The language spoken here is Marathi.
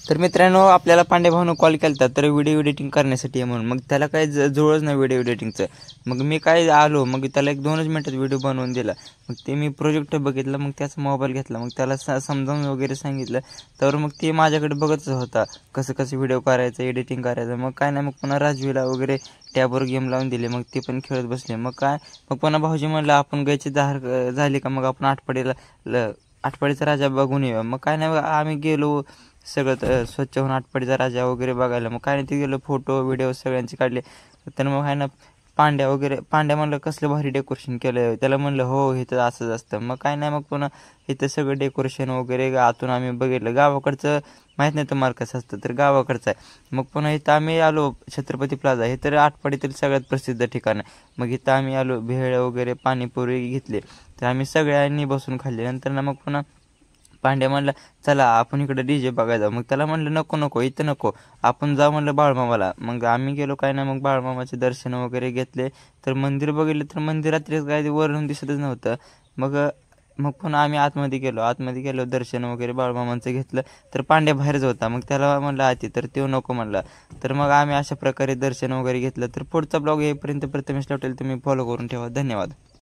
तर मित्रांनो, आपल्याला पांडे भाऊनं कॉल केला तर व्हिडिओ एडिटिंग करण्यासाठी म्हणून. मग त्याला काही जुळच नाही व्हिडिओ एडिटिंगचं. मग मी काय आलो, मग त्याला 1-2च मिनटात व्हिडिओ बनवून दिला. मग ते मी प्रोजेक्ट बघितलं, मग त्याचा मोबाईल घेतला, मग त्याला समजावून वगैरे सांगितलं. तर मग ते माझ्याकडे बघतच होता कसं कसं व्हिडिओ करायचं, एडिटिंग करायचं. मग काय नाही, मग पुन्हा राजवीला वगैरे टॅबवर गेम लावून दिले. मग ते पण खेळत बसले. मग पुन्हा भाऊजी म्हणलं आपण गायची धार झाली का मग आपण आटपाडीचा राजा बघून येऊया. मग काय नाही, आम्ही गेलो सगळं स्वच्छ होऊन आटपाडीचा राजा वगैरे बघायला. मग काय नाही, ते गेलो फोटो व्हिडिओ सगळ्यांचे काढले. तर मग आहे ना, पांड्या म्हणलं कसलं भारी डेकोरेशन केलं. त्याला म्हणलं हो इथं असंच असतं. मग काय नाही, मग पुन्हा इथं सगळं डेकोरेशन वगैरे आतून आम्ही बघितलं. गावाकडचं माहीत नाही तुम्हाला कसं असतं, तर गावाकडचं आहे. मग पुन्हा इथं आम्ही आलो छत्रपती प्लाझा, हे तर आटपाडीतील सगळ्यात प्रसिद्ध ठिकाण आहे. मग इथं आम्ही आलो, भेळ वगैरे पाणीपुरी घेतली. तर आम्ही सगळ्यांनी बसून खाल्ले. नंतर ना मग पुन्हा पांड्या म्हणला चला आपण इकडं DJ बघायला जाऊ. मग त्याला म्हणलं नको नको इथं नको, आपण जाऊ म्हणलं बाळमामाला. मग आम्ही गेलो. काय नाही, मग बाळमामाचे दर्शन वगैरे घेतले. तर मंदिर बघितलं, तर मंदिरात काय वरून दिसतच नव्हतं. मग मग पुन्हा आम्ही आतमध्ये गेलो दर्शन वगैरे बाळमामांचं घेतलं. तर पांड्या बाहेरच होता. मग त्याला म्हणलं आती, तर तो नको म्हणला. तर मग आम्ही अशा प्रकारे दर्शन वगैरे घेतलं. तर पुढचा ब्लॉग येईपर्यंत प्रथमेश लवटेल तुम्ही फॉलो करून ठेवा. धन्यवाद.